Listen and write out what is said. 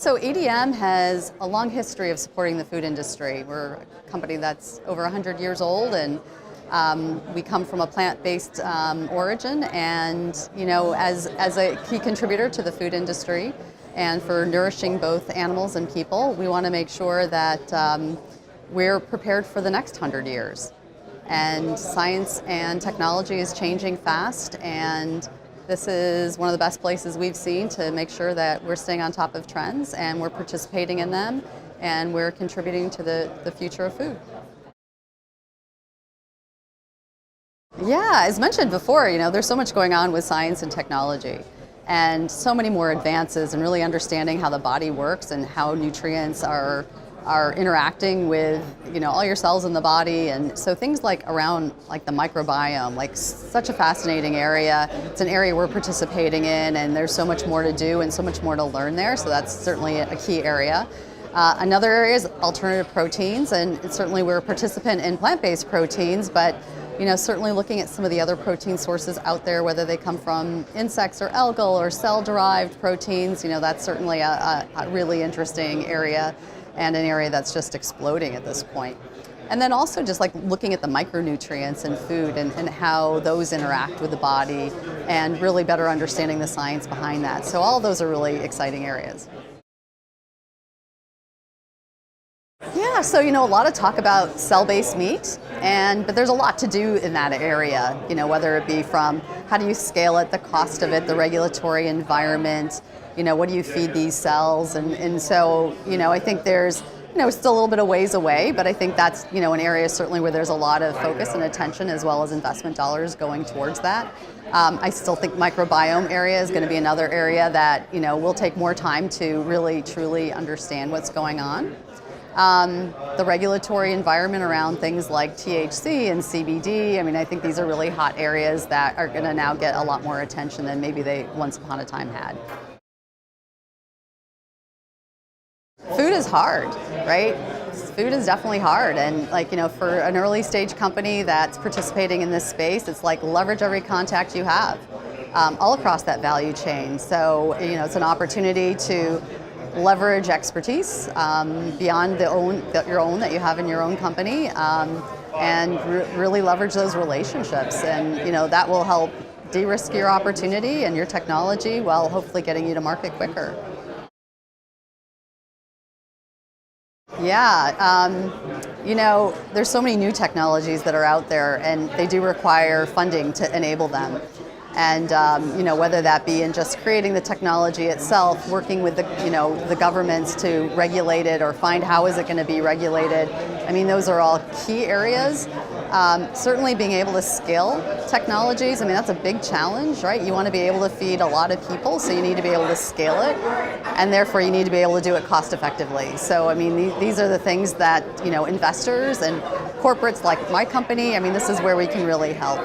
So ADM has a long history of supporting the food industry. We're a company that's over 100 years old, and we come from a plant-based origin, and as a key contributor to the food industry and for nourishing both animals and people, we want to make sure that we're prepared for the next 100 years. And science and technology is changing fast, and this is one of the best places we've seen to make sure that we're staying on top of trends and we're participating in them and we're contributing to the future of food. Yeah, as mentioned before, there's so much going on with science and technology and so many more advances in really understanding how the body works and how nutrients are interacting with all your cells in the body. And so things like around like the microbiome, like such a fascinating area. It's an area we're participating in, and there's so much more to do and so much more to learn there, so that's certainly a key area. Another area is alternative proteins, and certainly we're a participant in plant-based proteins, but certainly looking at some of the other protein sources out there, whether they come from insects or algal or cell-derived proteins, that's certainly a really interesting area, and an area that's just exploding at this point. And then also just like looking at the micronutrients in food and how those interact with the body and really better understanding the science behind that. So all of those are really exciting areas. Yeah, so a lot of talk about cell-based meat, but there's a lot to do in that area, whether it be from how do you scale it, the cost of it, the regulatory environment, what do you feed these cells, and so I think there's still a little bit of ways away, but I think that's an area certainly where there's a lot of focus and attention as well as investment dollars going towards that. I still think microbiome area is going to be another area that will take more time to really truly understand what's going on. The regulatory environment around things like THC and CBD, I think these are really hot areas that are going to now get a lot more attention than maybe they once upon a time had. Food is hard, right? Food is definitely hard, and for an early stage company that's participating in this space, it's like leverage every contact you have all across that value chain. So it's an opportunity to leverage expertise beyond your own that you have in your own company, and really leverage those relationships, and that will help de-risk your opportunity and your technology while hopefully getting you to market quicker. Yeah, there's so many new technologies that are out there, and they do require funding to enable them. And whether that be in just creating the technology itself, working with the governments to regulate it or find how is it going to be regulated. Those are all key areas. Certainly being able to scale technologies, that's a big challenge, right? You want to be able to feed a lot of people, so you need to be able to scale it, and therefore you need to be able to do it cost effectively. So these are the things that investors and corporates like my company, this is where we can really help.